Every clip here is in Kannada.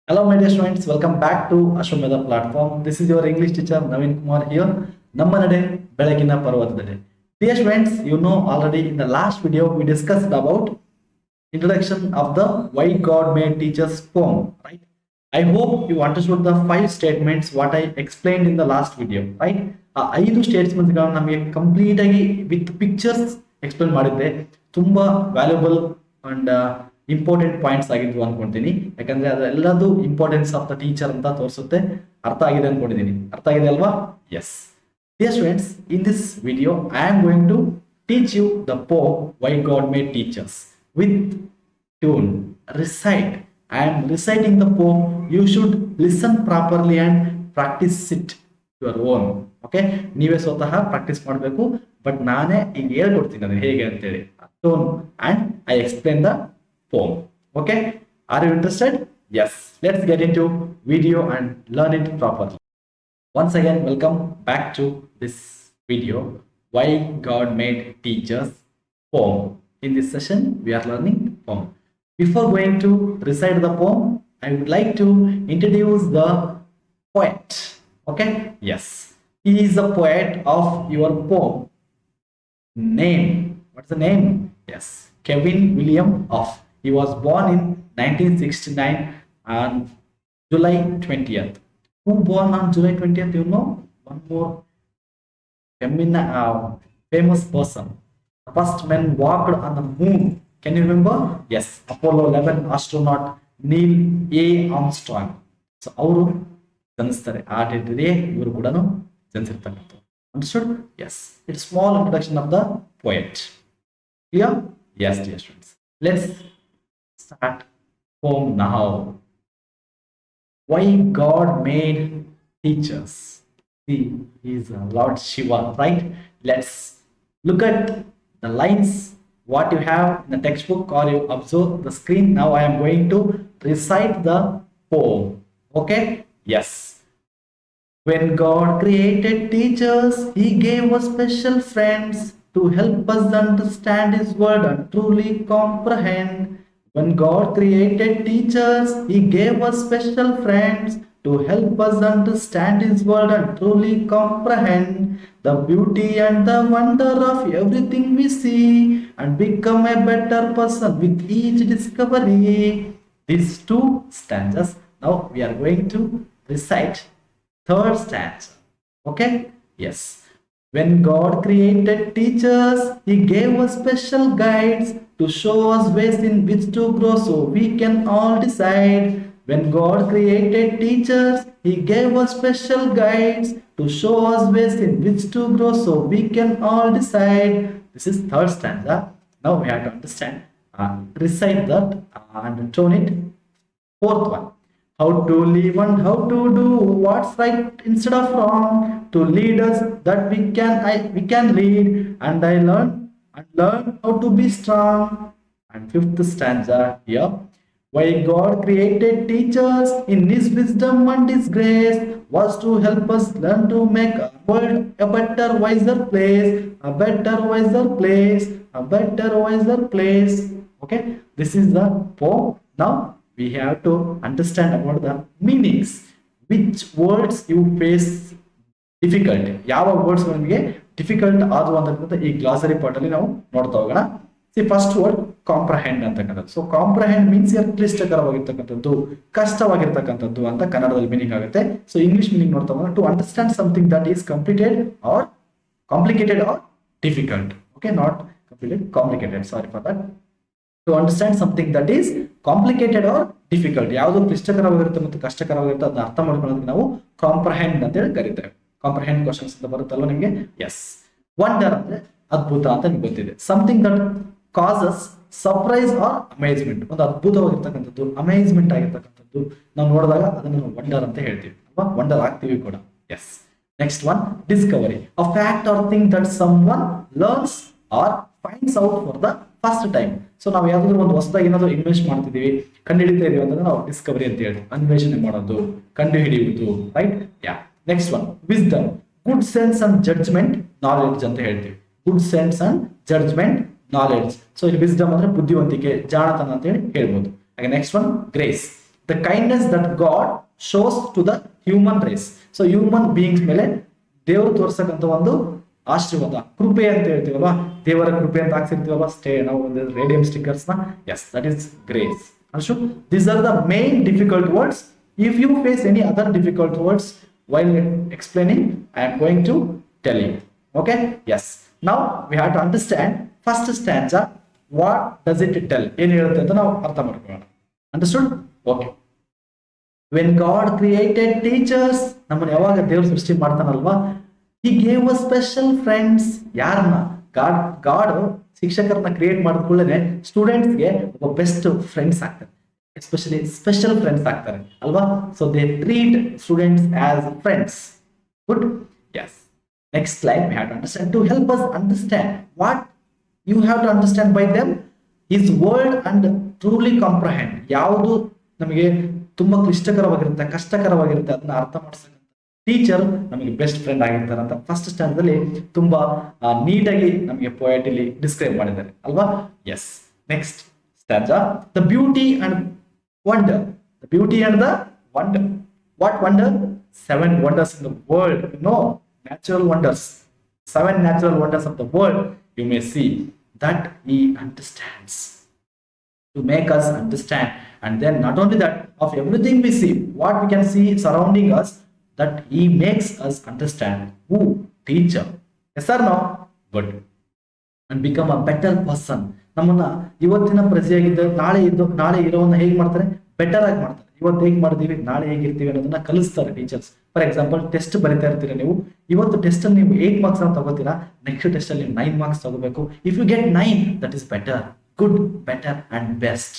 Hello, my dear students. Welcome back to Ashwamedha platform. This is your English teacher Naveen Kumar here. ನಮ್ಮ ನಡೆ ಬೆಳಗಿನ ಪರ್ವತದಡೆ. Dear students, you know already in the last video we discussed about introduction of the Why God Made Teachers poem, right? I hope you understood the five statements what I explained in the last video, right? ಆ ಐದು ಸ್ಟೇಟ್ಮೆಂಟ್ಸ್ಗಳನ್ನು ನಮಗೆ ಕಂಪ್ಲೀಟ್ ಆಗಿ ವಿತ್ ಪಿಕ್ಚರ್ಸ್ ಎಕ್ಸ್ಪ್ಲೇನ್ ಮಾಡಿದ್ದೆ. ತುಂಬಾ ವ್ಯಾಲ್ಯೂಬಲ್ ಅಂಡ್ ಇಂಪಾರ್ಟೆಂಟ್ ಪಾಯಿಂಟ್ಸ್ ಆಗಿದ್ವು ಅನ್ಕೊಂತೀನಿ. ಯಾಕಂದ್ರೆ ಅದೆಲ್ಲದು ಇಂಪಾರ್ಟೆನ್ಸ್ ಆಫ್ ದ ಟೀಚರ್ ಅಂತ ತೋರಿಸುತ್ತೆ. ಅರ್ಥ ಆಗಿದೆ ಅನ್ಕೊಂಡಿದ್ದೀನಿ. ಅರ್ಥ ಆಗಿದೆ ಅಲ್ವಾ? S. Dear students, in this video, I am going to teach you the poem Why God Made Teachers with tune. Recite. I am reciting the poem. You should listen properly and practice it your own. Okay? ನೀವೇ ಸ್ವತಃ ಪ್ರಾಕ್ಟೀಸ್ ಮಾಡಬೇಕು. ಬಟ್ ನಾನೇ ಈಗ ಹೇಳ್ಕೊಡ್ತೀನಿ ಅದನ್ನ ಹೇಗೆ ಅಂತೇಳಿ. Tone and I explain the poem. Okay? Are you interested? Yes. Let's get into video and learn it properly. Once again, welcome back to this video, Why God Made Teachers poem. In this session, we are learning poem. Before going to recite the poem, I would like to introduce the poet. Okay? Yes. He is the poet of your poem. Name. What's the name? Yes. Kevin William Off. He was born in 1969 on July 20th. Who born on July 20th? You know, one more famous person. The first man walked on the moon. Can you remember? Yes, Apollo 11 astronaut Neil A. Armstrong. So, ಅವರು ಜನಿಸ್ತಾರೆ. ಆ ಡೇಟ್ಗೆ ಇವರು ಕೂಡ ಜನಿಸಿರ್ತಕ್ಕಂಥದ್ದು. Understood? Yes. It's small introduction of the poet. Clear? Yes, dear students. Let's start poem now. Why God made teachers. See, he is Lord Shiva, right? Let's look at the lines what you have in the textbook or you observe the screen. Now I am going to recite the poem. Okay? Yes. When God created teachers, he gave us special friends to help us understand his word and truly comprehend. When God created teachers, he gave us special friends to help us understand his word and truly comprehend the beauty and the wonder of everything we see and become a better person with each discovery. These two stanzas. Now we are going to recite third stanza. Okay? Yes. When God created teachers, he gave us special guides to show us ways in which to grow so we can all decide. When God created teachers, he gave us special guides to show us ways in which to grow so we can all decide. This is third stanza. Now we have to understand, recite that and tone it. Fourth one. How to live and how to do what's right instead of wrong, to lead us that we can lead, and I learn how to be strong. And fifth stanza here. Why God created teachers in his wisdom and his grace was to help us learn to make our world a better, wiser place, a better, wiser place, a better, wiser place. Okay, this is the poem. Now we have to understand about the meanings. Which words you face difficult? ಯಾವ ವರ್ಡ್ಸ್ ನಿಮಗೆ ಡಿಫಿಕಲ್ಟ್ ಆದವು ಅಂತಕ್ಕಂಥ ಈ ಗ್ಲಾಸರಿ ಪಾರ್ಟ್ ಅಲ್ಲಿ ನಾವು ನೋಡ್ತಾ ಹೋಗೋಣ. ಸಿ ಫಸ್ಟ್ ವರ್ಡ್ ಕಾಂಪ್ರಹೆಂಡ್ ಅಂತಕ್ಕಂಥದ್ದು. ಸೊ ಕಾಂಪ್ರಹೆಂಡ್ ಮೀನ್ಸ್ ಕ್ಲಿಷ್ಟಕರವಾಗಿರ್ತಕ್ಕಂಥದ್ದು, ಕಷ್ಟವಾಗಿರ್ತಕ್ಕಂಥದ್ದು ಅಂತ ಕನ್ನಡದಲ್ಲಿ ಮೀನಿಂಗ್ ಆಗುತ್ತೆ. ಸೊ ಇಂಗ್ಲಿಷ್ ಮೀನಿಂಗ್ ನೋಡ್ತಾ ಹೋಗೋಣ. To understand something that is complicated or difficult. Okay, not completely complicated. Sorry for that. To understand something that is complicated or difficult, ಯಾವುದು ಕ್ಲಿಷ್ಟಕರವಾಗಿರುತ್ತೆ ಮತ್ತು ಕಷ್ಟಕರವಾಗಿರುತ್ತೆ ಅದನ್ನ ಅರ್ಥ ಮಾಡ್ಕೊಳ್ಳೋದಕ್ಕೆ ನಾವು ಕಾಂಪ್ರಹೆಂಡ್ ಅಂತ ಹೇಳಿ ಕರೀತೇವೆ. ಕಾಂಪ್ರಹೆಂಡ್ ಕ್ವಶನ್ಸ್ ಅಂತ ಬರುತ್ತಲ್ವ ನಿಮಗೆ? ಎಸ್. ವಂಡರ್ ಅಂದ್ರೆ ಅದ್ಭುತ ಅಂತ ನಿಮ್ಗೆ ಗೊತ್ತಿದೆ. Something that causes surprise or amazement. ಒಂದು ಅದ್ಭುತವಾಗಿರ್ತಕ್ಕಂಥದ್ದು, ಅಮೇಜ್ಮೆಂಟ್ ಆಗಿರ್ತಕ್ಕಂಥದ್ದು ನಾವು ನೋಡಿದಾಗ ಅದನ್ನು ನಾವು ವಂಡರ್ ಅಂತ ಹೇಳ್ತೀವಿ ಅಲ್ವಾ? ವಂಡರ್ ಆಗ್ತೀವಿ ಕೂಡ. Yes. Next one discovery. A fact or thing that someone learns or finds out for the first time. So ನಾವು ಯಾವ್ದಾದ್ರು ಒಂದು ಹೊಸದಾಗಿ ಏನಾದ್ರು ಇನ್ವೆಸ್ಟ್ ಮಾಡ್ತಿದೀವಿ, ಕಂಡು ಹಿಡಿತಾ ಇದೀವಿ ಅಂತಂದ್ರೆ ನಾವು ಡಿಸ್ಕವರಿ ಅಂತ ಹೇಳ್ತೀವಿ. ಅನ್ವೇಷಣೆ ಮಾಡೋದು, ಕಂಡು ಹಿಡಿಯುವುದು, right? Yeah. Next one wisdom. Good sense and judgment, knowledge ಅಂತ ಹೇಳ್ತೀವಿ. Good sense and judgment, knowledge. So ಇಲ್ಲಿ ವಿಸ್ಡಮ್ ಅಂದ್ರೆ ಬುದ್ಧಿವಂತಿಕೆ, ಜಾಣತನ ಅಂತ ಹೇಳಿ ಹೇಳ್ಬೋದು. ಹಾಗೆ next one grace. The kindness that God shows to the human race. So human beings ಮೇಲೆ ದೇವರು ತೋರ್ಸಕ್ಕಂತ ಒಂದು ಆಶೀರ್ವಾದ, ಕೃಪೆ ಅಂತ ಹೇಳ್ತೀವಲ್ವಾ, ದೇವರ ಕೃಪೆ ಅಂತ ಹಾಕ್ಸಿರ್ತೀವಲ್ವಾ, ನಾವು ಒಂದು ರೇಡಿಯಂ ಸ್ಟಿಕ್ಕರ್ಸ್ ನ. Yes, that is grace. These are the main difficult words. If you face any other difficult words while explaining, I am going to tell you. Okay? Yes. Now we have to understand first stanza. What does it tell? ಏನು ಹೇಳುತ್ತೆ ಅಂತ ನಾವು ಅರ್ಥ ಮಾಡ್ಕೊಳ್ಳೋಣ. Understood? Okay. When God created teachers, ನಮ್ಮನ್ನು ಯಾವಾಗ ದೇವರು ಸೃಷ್ಟಿ ಮಾಡ್ತಾನಲ್ವಾ, He gave us special friends. ಯಾರನ್ನ? ಗಾಡ್ ಶಿಕ್ಷಕರನ್ನ ಕ್ರಿಯೇಟ್ ಮಾಡಿದ ಕೂಡಲೇ ಸ್ಟೂಡೆಂಟ್ಸ್ಗೆ ಒಬ್ಬ ಬೆಸ್ಟ್ ಫ್ರೆಂಡ್ಸ್ ಆಗ್ತಾರೆ, ಎಸ್ಪೆಷಲಿ ಸ್ಪೆಷಲ್ ಫ್ರೆಂಡ್ಸ್ ಆಗ್ತಾರೆ ಅಲ್ವಾ. So they treat students as friends. Good. Yes. Next line we have to understand. To help us understand what you have to understand by them his word and truly comprehend. ಯಾವುದು ನಮಗೆ ತುಂಬಾ ಕ್ಲಿಷ್ಟಕರವಾಗಿರುತ್ತೆ, ಕಷ್ಟಕರವಾಗಿರುತ್ತೆ, ಅದನ್ನ ಅರ್ಥ ಮಾಡಿಸಕ್ಕೆ ಟೀಚರ್ ನಮಗೆ ಬೆಸ್ಟ್ ಫ್ರೆಂಡ್ ಆಗಿರ್ತಾರೆ ಅಂತ ಫಸ್ಟ್ ಸ್ಟ್ಯಾಂಡರ್ಡ್ ಅಲ್ಲಿ ತುಂಬಾ ನೀಟಾಗಿ ನಮಗೆ ಪೊಯೆಟ್ ಇಲ್ಲಿ ಡಿಸ್ಕ್ರೈಬ್ ಮಾಡಿದ್ದಾರೆ ಅಲ್ವಾ. Yes. Next stanza. The beauty and wonder. The beauty and the wonder. What wonder? 7 wonders in the world. You know, natural wonders. 7 natural wonders of the world you may see that he understands. To make us understand, and then not only that, of everything we see, what we can see surrounding us, that he makes us understand. Who? Teacher. Yes or no? Good. And become a better person. ನಮ್ಮನ್ನ ಇವತ್ತಿನ ಪ್ರಜೆಯಾಗಿದ್ದ ನಾಳೆ ಇರೋವನ್ನ ಹೇಗೆ ಮಾಡ್ತಾರೆ? ಬೆಟರ್ ಆಗಿ ಮಾಡ್ತಾರೆ. ಇವತ್ತು ಹೇಗೆ ಮಾಡಿದೀವಿ, ನಾಳೆ ಹೇಗಿರ್ತೀವಿ ಅನ್ನೋದನ್ನ ಕಲಿಸ್ತಾರೆ ಟೀಚರ್ಸ್. ಫಾರ್ ಎಕ್ಸಾಂಪಲ್, ಟೆಸ್ಟ್ ಬರಿತಾ ಇರ್ತೀರಾ ನೀವು. ಇವತ್ತು ಟೆಸ್ಟ್ ಅಲ್ಲಿ ನೀವು 8 marks ಅಂತ ತಗೋತೀರಾ, ನೆಕ್ಸ್ಟ್ ಟೆಸ್ಟ್ ಅಲ್ಲಿ 9 marks ತಗೋಬೇಕು. If you get 9, that is better. Good, better and best.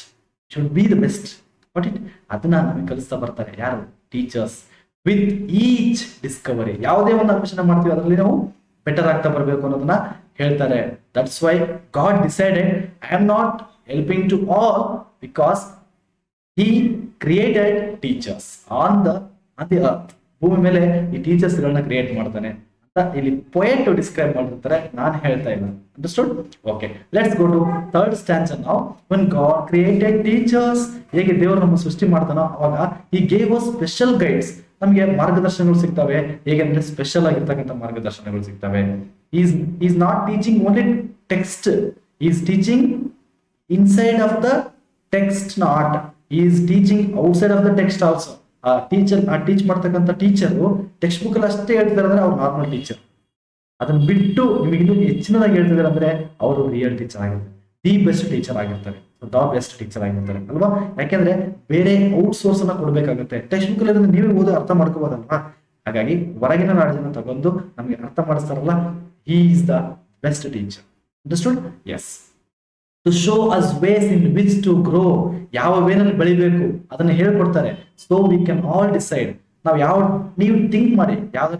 Should be the best. What it? ಅದನ್ನ ನಮಗೆ ಕಲಿಸ್ತಾ ಬರ್ತಾರೆ ಯಾರು? ಟೀಚರ್ಸ್. ವಿತ್ ಈಚ್ ಡಿಸ್ಕವರಿ, ಯಾವುದೇ ಒಂದು ಅನ್ವೇಷಣೆ ಮಾಡ್ತೀವಿ ಅದರಲ್ಲಿ ನಾವು ಬೆಟರ್ ಆಗ್ತಾ ಬರಬೇಕು ಅನ್ನೋದನ್ನ ಹೇಳ್ತಾರೆ. That's why God decided, I am not helping to all because he created teachers on the earth. ಭೂಮಿ ಮೇಲೆ ಈ ಟೀಚರ್ಸ್ ಗಳನ್ನ ಕ್ರಿಯೇಟ್ ಮಾಡ್ತಾನೆ ಅಂತ ಇಲ್ಲಿ ಪೊಯೆಟ್ ಡಿಸ್ಕ್ರೈಬ್ ಮಾಡಿರ್ತಾರೆ, ನಾನು ಹೇಳ್ತಾ ಇಲ್ಲ. Understood? Okay, let's go to third stanza now. when God created teachers, ಹೇಗೆ ದೇವರು ನಮ್ಮ ಸೃಷ್ಟಿ ಮಾಡ್ತಾನೋ ಅವಾಗ he gave us special guides. ನಮಗೆ ಮಾರ್ಗದರ್ಶನಗಳು ಸಿಗ್ತವೆ. ಹೇಗೆಂದ್ರೆ ಸ್ಪೆಷಲ್ ಆಗಿರ್ತಕ್ಕಂಥ ಮಾರ್ಗದರ್ಶನಗಳು ಸಿಗ್ತವೆ. Is not teaching only text, is teaching inside of the text, not is teaching outside of the text also. Teach ಮಾಡ್ತಕ್ಕಂಥ ಟೀಚರು ಟೆಕ್ಸ್ಟ್ ಬುಕ್ ಅಲ್ಲಿ ಅಷ್ಟೇ ಹೇಳ್ತಿದ್ದಾರೆ ಅಂದ್ರೆ ಅವ್ರು ನಾರ್ಮಲ್ ಟೀಚರ್. ಅದನ್ನ ಬಿಟ್ಟು ನಿಮಗೆ ಇನ್ನೂ ಹೆಚ್ಚಿನದಾಗಿ ಹೇಳ್ತಿದ್ದಾರೆ ಅಂದ್ರೆ ಅವರು ರಿಯಲ್ ಟೀಚರ್ ಆಗಿರ್ತಾರೆ, ದಿ ಬೆಸ್ಟ್ ಟೀಚರ್ ಆಗಿರ್ತಾರೆ, ದ ಬೆಸ್ಟ್ ಟೀಚರ್ ಆಗಿರ್ತಾರೆ ಅಲ್ವಾ. ಯಾಕೆಂದ್ರೆ ಬೇರೆ ಔಟ್ ಸೋರ್ಸ್ ಅನ್ನ ಕೊಡ್ಬೇಕಾಗುತ್ತೆ. ಟೆಕ್ಸ್ಟ್ ಬುಕ್ ಅಲ್ಲಿ ನೀವೇ ಓದಿ ಅರ್ಥ ಮಾಡ್ಕೋಬೋದಲ್ವಾ. ಹಾಗಾಗಿ ಹೊರಗಿನ ನಾಲೆಜನ್ನ ತಗೊಂಡು ನಮಗೆ ಅರ್ಥ ಮಾಡಿಸ್ತಾರಲ್ಲ, he is the best teacher. Understood? Yes. To show us ways in which to grow, ಯಾವ ವೇನಲ್ಲಿ ಬೆಳಿಬೇಕು ಅದನ್ನ ಹೇಳ್ಕೊಡ್ತಾರೆ. So we can all decide. ನೀವು ಥಿಂಕ್ ಮಾಡಿ, ಯಾವ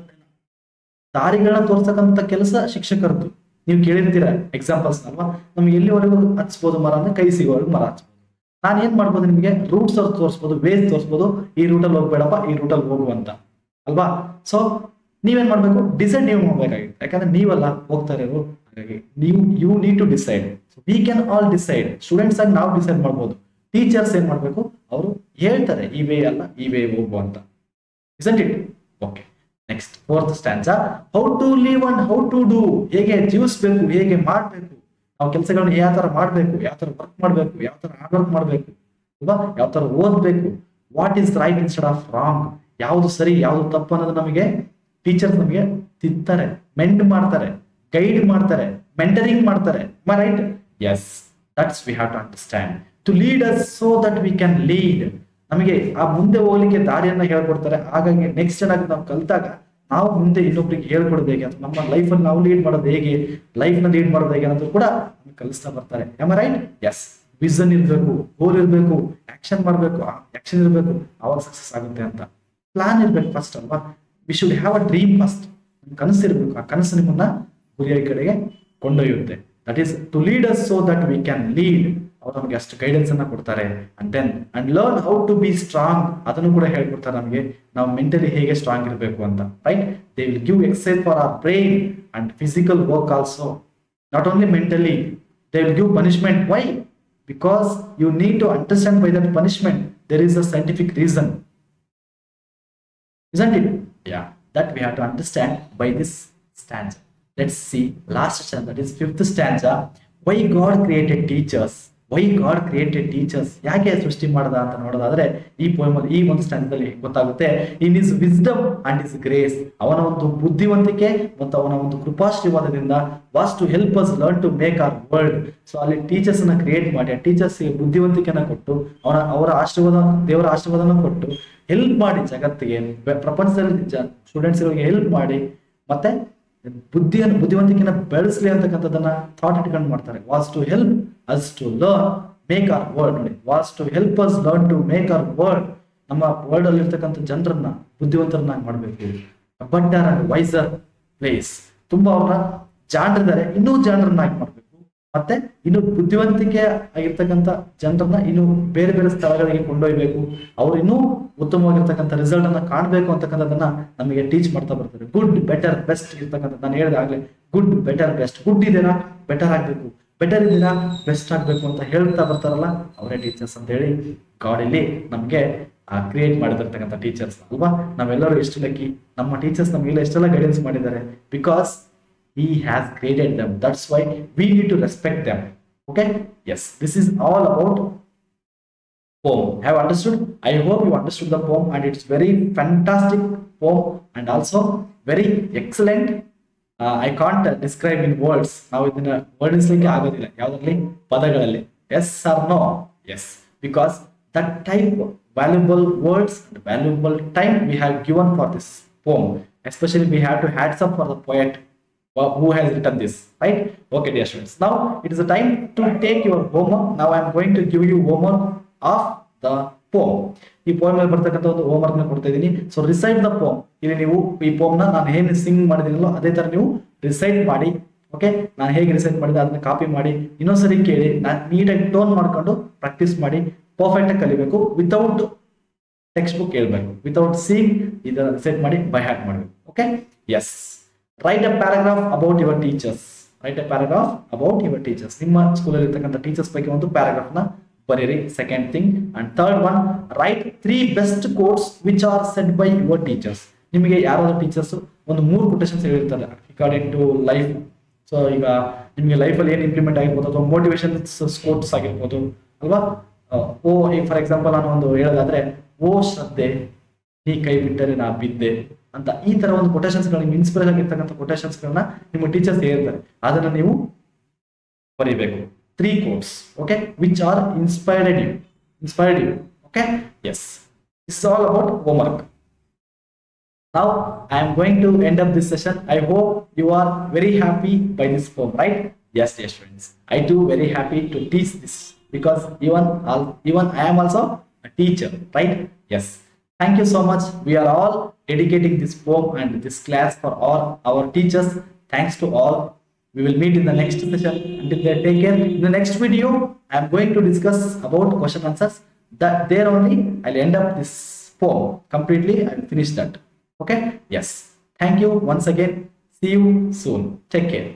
ದಾರಿಗಳನ್ನ ತೋರ್ಸಕ್ಕಂತ ಕೆಲಸ ಶಿಕ್ಷಕರದ್ದು. ನೀವು ಕೇಳಿರ್ತೀರ ಎಕ್ಸಾಂಪಲ್ಸ್ ಅಲ್ವಾ, ನಮ್ಗೆ ಎಲ್ಲಿವರೆಗೂ ಹಚ್ಬೋದು ಮರ ಅಂದ್ರೆ ಕೈ ಸಿಗೋವರೆಗೂ ಮರ ಹಚ್ಬೋದು. ನಾನು ಏನ್ ಮಾಡ್ಬೋದು, ನಿಮಗೆ ರೂಟ್ಸ್ ತೋರಿಸ್ಬೋದು, ವೇಸ್ ತೋರಿಸ್ಬೋದು, ಈ ರೂಟಲ್ಲಿ ಹೋಗ್ಬೇಡಪ್ಪ, ಈ ರೂಟಲ್ಲಿ ಹೋಗು ಅಂತ ಅಲ್ವಾ. ಸೊ ನೀವೇನ್ ಮಾಡ್ಬೇಕು? ಡಿಸೈಡ್ ನೀವು ಮಾಡ್ಬೇಕಾಗಿತ್ತು, ಯಾಕಂದ್ರೆ ನೀವೆಲ್ಲ ಹೋಗ್ತಾ ಇರೋರು. ಹಾಗಾಗಿ you need to decide. We can all decide. Students ಆಗಿ ನಾವು ಡಿಸೈಡ್ ಮಾಡ್ಬೋದು. ಟೀಚರ್ಸ್ ಏನ್ ಮಾಡ್ಬೇಕು? ಅವರು ಹೇಳ್ತಾರೆ ಈ ವೇ ಅಲ್ಲ, ಈ ವೇ ಹೋಗು ಅಂತ. Isn't it? Okay, next fourth stanza. How to live and how to do. ಹೇಗೆ ಜೀವಿಸ್ಬೇಕು, ಹೇಗೆ ಮಾಡ್ಬೇಕು, ನಾವು ಕೆಲಸಗಳನ್ನ ಯಾವ ತರ ಮಾಡ್ಬೇಕು, ಯಾವ ತರ ವರ್ಕ್ ಮಾಡ್ಬೇಕು, ಯಾವ ತರ ಹಾರ್ಡ್ ವರ್ಕ್ ಮಾಡ್ಬೇಕು ಅಲ್ವಾ, ಯಾವ ತರ ಓದ್ಬೇಕು, what is right instead of wrong, ಯಾವ್ದು ಸರಿ ಯಾವ್ದು ತಪ್ಪು ಅನ್ನೋದು ನಮಗೆ ಟೀಚರ್ಸ್ ನಮಗೆ ತಿಂತಾರೆ, ಮೆಂಡ್ ಮಾಡ್ತಾರೆ, ಗೈಡ್ ಮಾಡ್ತಾರೆ, ಮೆಂಟರಿಂಗ್ ಮಾಡ್ತಾರೆ. Right? Yes, that's we have to understand. To lead us so that we can lead. ನಮಗೆ ಆ ಮುಂದೆ ಹೋಗ್ಲಿಕ್ಕೆ ದಾರಿಯನ್ನ ಹೇಳ್ಕೊಡ್ತಾರೆ. ಹಾಗಾಗಿ ನೆಕ್ಸ್ಟ್ ಏನಾಗುತ್ತೆ, ನಾವು ಕಲ್ತಾಗ ನಾವು ಮುಂದೆ ಇನ್ನೊಬ್ರಿಗೆ ಹೇಳ್ಕೊಡೋದು ಹೇಗೆ, ಅಥವಾ ನಮ್ಮ ಲೈಫ್ ಅಲ್ಲಿ ನಾವು ಲೀಡ್ ಮಾಡೋದು ಹೇಗೆ, ಲೈಫ್ ನ ಲೀಡ್ ಮಾಡೋದು ಹೇಗೆ ಅನ್ನೋದು ಕೂಡ ನಮ್ಗೆ ಕಲಿಸ್ತಾ ಬರ್ತಾರೆ. ರೈಟ್? ಎಸ್. ವಿಷನ್ ಇರ್ಬೇಕು, ಗೋಲ್ ಇರ್ಬೇಕು, ಆಕ್ಷನ್ ಮಾಡ್ಬೇಕು, ಆಕ್ಷನ್ ಇರ್ಬೇಕು, ಅವಾಗ ಸಕ್ಸಸ್ ಆಗುತ್ತೆ ಅಂತ. ಪ್ಲಾನ್ ಇರ್ಬೇಕು ಫಸ್ಟ್ ಅಲ್ವಾ. We should have a dream first. ಕನಸು ಇರ್ಬೇಕು, ಆ ಕನಸು ನಿಮ್ಮನ್ನ ಗುರಿಯ ಕಡೆಗೆ ಕೊಂಡೊಯ್ಯುತ್ತೆ. That is to lead us so that we can lead. ಅವ್ರು ನಮಗೆ ಅಷ್ಟು ಗೈಡೆನ್ಸ್ ಅನ್ನ ಕೊಡ್ತಾರೆ. And learn how to be strong, ಅದನ್ನು ಕೂಡ ಹೇಳ್ಕೊಡ್ತಾರೆ ನಮಗೆ, ನಾವು ಮೆಂಟಲಿ ಹೇಗೆ ಸ್ಟ್ರಾಂಗ್ ಇರಬೇಕು ಅಂತ. Right? They will give exercise for our brain and physical work also. Not only mentally, they will give punishment. Why? Because you need to understand by that punishment there is a scientific reason, isn't it? Yeah, that we have to understand by this stanza. Let's see last stanza, that is fifth stanza. Why God created teachers? Why God created teachers? ಯಾಕೆ ಸೃಷ್ಟಿ ಮಾಡದ ಅಂತ ನೋಡೋದಾದ್ರೆ ಈ ಪೋಯಮಲ್ಲಿ ಈ ಒಂದು ಸ್ಟ್ಯಾಂಡಲ್ಲಿ ಗೊತ್ತಾಗುತ್ತೆ. In his wisdom and his grace, ಅವನ ಒಂದು ಬುದ್ಧಿವಂತಿಕೆ ಮತ್ತು ಅವನ ಒಂದು ಕೃಪಾಶೀರ್ವಾದದಿಂದ was to help us learn to make our world. So ಅಲ್ಲಿ ಟೀಚರ್ಸ್ ಅನ್ನ ಕ್ರಿಯೇಟ್ ಮಾಡಿ ಆ ಟೀಚರ್ಸ್ ಬುದ್ಧಿವಂತಿಕೆನ ಕೊಟ್ಟು ಅವರ ಆಶೀರ್ವಾದ, ದೇವರ ಆಶೀರ್ವಾದನ ಕೊಟ್ಟು ಹೆಲ್ಪ್ ಮಾಡಿ ಜಗತ್ತಿಗೆ, ಪ್ರಪಂಚದಲ್ಲಿ ಸ್ಟೂಡೆಂಟ್ಸ್ ಗಳಿಗೆ ಹೆಲ್ಪ್ ಮಾಡಿ ಮತ್ತೆ ಬುದ್ಧಿವಂತಿಕೆನ ಬೆಳೆಸಲಿ ಅಂತಕ್ಕಂಥದ್ದನ್ನ ಥಾಟ್ ಇಟ್ಕೊಂಡು ಮಾಡ್ತಾರೆ. Was to help us to learn make our world. ನೋಡಿ, was to help us learn to make our world. ನಮ್ಮ ವರ್ಲ್ಡ್ ಅಲ್ಲಿ ಇರ್ತಕ್ಕಂಥ ಜನರನ್ನ ಬುದ್ಧಿವಂತರನ್ನಾಗಿ ಮಾಡಬೇಕು. Better and wiser place. ತುಂಬಾ ಅವ್ರನ್ನ ಜಾಣರಿದ್ದಾರೆ, ಇನ್ನೂ ಜಾಣರನ್ನಾಗಿ ಮಾಡಬೇಕು. ಮತ್ತೆ ಇನ್ನು ಬುದ್ಧಿವಂತಿಕೆ ಆಗಿರ್ತಕ್ಕಂಥ ಜನರನ್ನ ಇನ್ನು ಬೇರೆ ಬೇರೆ ಸ್ಥಳಗಳಿಗೆ ಕೊಂಡೊಯ್ಬೇಕು. ಅವ್ರು ಇನ್ನೂ ಉತ್ತಮವಾಗಿರ್ತಕ್ಕಂಥ ರಿಸಲ್ಟ್ ಅನ್ನ ಕಾಣಬೇಕು ಅಂತಕ್ಕಂಥದ್ದನ್ನ ನಮಗೆ ಟೀಚ್ ಮಾಡ್ತಾ ಬರ್ತಾರೆ. ಗುಡ್, ಬೆಟರ್, ಬೆಸ್ಟ್ ಇರ್ತಕ್ಕಂಥ, ನಾನು ಹೇಳಿದೆ ಆಗ್ಲೇ, ಗುಡ್, ಬೆಟರ್, ಬೆಸ್ಟ್. ಗುಡ್ ಇದೀರಾ, ಬೆಟರ್ ಆಗ್ಬೇಕು, ಬೆಟರ್ ಇದೀರಾ, ಬೆಸ್ಟ್ ಆಗ್ಬೇಕು ಅಂತ ಹೇಳ್ತಾ ಬರ್ತಾರಲ್ಲ, ಅವರೇ ಟೀಚರ್ಸ್ ಅಂತ ಹೇಳಿ ಗಾಡ್ ಇಲ್ಲಿ ನಮ್ಗೆ ಕ್ರಿಯೇಟ್ ಮಾಡಿದಿರ್ತಕ್ಕಂಥ ಟೀಚರ್ಸ್ ಅಲ್ವಾ. ನಾವೆಲ್ಲರೂ ಎಷ್ಟು ಲಕ್ಕಿ, ನಮ್ಮ ಟೀಚರ್ಸ್ ನಮಗೆಲ್ಲ ಎಷ್ಟೆಲ್ಲ ಗೈಡೆನ್ಸ್ ಮಾಡಿದ್ದಾರೆ. Because he has created them, that's why we need to respect them. Okay, yes, this is all about poem. Have understood? I hope you understood the poem, and it's very fantastic poem and also very excellent. I can't describe in words. Now ಇದನ್ನ ವರ್ಣಿಸಲಿಕ್ಕೆ ಆಗೋದಿಲ್ಲ ಯಾವುದರಲ್ಲಿ, ಪದಗಳಲ್ಲಿ. Yes or no? Yes, because that type of valuable words and valuable time we have given for this poem. Especially we have to hats up for the poet who has written this, right? Okay, dear students, now it is the time to take your homework. Now I am going to give you homework of the poem. ಈ ಪೋಯಮ್ ಅಲ್ಲಿ ಬರ್ತಕ್ಕಂಥ ಒಂದು ಹೋಮ್ವರ್ಕ್ ನ ಕೊಡ್ತಾ ಇದ್ದೀನಿ. ಸೊ ರಿಸೈಟ್ ದ ಪೋಮ್. ಇಲ್ಲಿ ನೀವು ಈ ಪೋಮ್ ನಾನು ಏನು ಸಿಂಗ್ ಮಾಡಿದಿನೋ ಅದೇ ತರ ನೀವು ರಿಸೈಟ್ ಮಾಡಿ. ಓಕೆ, ನಾನು ಹೇಗೆ ರಿಸೈಟ್ ಮಾಡಿದೆ ಅದನ್ನ ಕಾಪಿ ಮಾಡಿ ಇನ್ನೊಂದ್ಸರಿ ಕೇಳಿ, ನೀಟಾಗಿ ಟೋನ್ ಮಾಡ್ಕೊಂಡು ಪ್ರಾಕ್ಟೀಸ್ ಮಾಡಿ ಪರ್ಫೆಕ್ಟ್ ಆಗಿ ಕಲಿಬೇಕು. ವಿತೌಟ್ ಟೆಕ್ಸ್ಟ್ ಬುಕ್ ಹೇಳ್ಬೇಕು, ವಿತೌಟ್ ಸೀಯಿಂಗ್ ಇದನ್ನ ರಿಸೈಟ್ ಮಾಡಿ ಬೈ ಹ್ಯಾಟ್ ಮಾಡಬೇಕು. Okay, yes. Write a paragraph about your teachers. Write a paragraph about your teachers. ನಿಮ್ಮ ಸ್ಕೂಲಲ್ಲಿ ಇರ್ತಕ್ಕಂಥ ಟೀಚರ್ಸ್ ಬಗ್ಗೆ ಒಂದು ಪ್ಯಾರಾಗ್ರಾಫ್ ನ ಬರೀರಿ. Second thing. And third one, right 3 best quotes which are shed by your teachers. ನಿಮಗೆ ಯಾರಾದ್ರೂ ಟೀಚರ್ಸ್ ಒಂದು 3 ಕೊಟೇಶನ್ಸ್ ಹೇಳಿರ್ತಾರೆ ಅಕಾರ್ಡಿಂಗ್ ಟು ಲೈಫ್. ಸೊ ಈಗ ನಿಮಗೆ ಲೈಫಲ್ಲಿ ಏನು ಇಂಪ್ಲಿಮೆಂಟ್ ಆಗಿರ್ಬೋದು ಅಥವಾ ಮೋಟಿವೇಶನ್ ಕೋಟ್ಸ್ ಆಗಿರ್ಬೋದು ಅಲ್ವಾ. ಓ ಫಾರ್ ಎಕ್ಸಾಂಪಲ್ ನಾನು ಒಂದು ಹೇಳೋದಾದ್ರೆ, ಓ ಶ್ರದ್ಧೆ ನೀ ಕೈ ಬಿಟ್ಟರೆ ನಾ ಬಿದ್ದೆ ಅಂತ ಈ ತರ ಒಂದು ಕೊಟೇಶನ್ಸ್ ಗಳು, ನಿಮ್ಗೆ ಇನ್ಸ್ಪೈರ್ ಆಗಿರ್ತಕ್ಕಂಥ ಕೊಟೇಶನ್ಸ್ ಗಳನ್ನ ನಿಮ್ಮ ಟೀಚರ್ಸ್ ಹೇಳ್ತಾರೆ, ಅದನ್ನ ನೀವು ಬರೀಬೇಕು. 3 quotes, okay, which are inspired you, okay. Yes, this is all about homework. Now I am going to end up this session. I hope you are very happy by this poem, right? Yes, dear students, I too very happy to teach this, because even I am also a teacher, right? Yes. Thank you so much. We are all dedicating this poem and this class for all our teachers. Thanks to all. We will meet in the next session. Until then, take care. In the next video, I am going to discuss about question answers. That there only I'll end up this poem completely. I will finish that. Okay? Yes. Thank you once again. See you soon. Take care.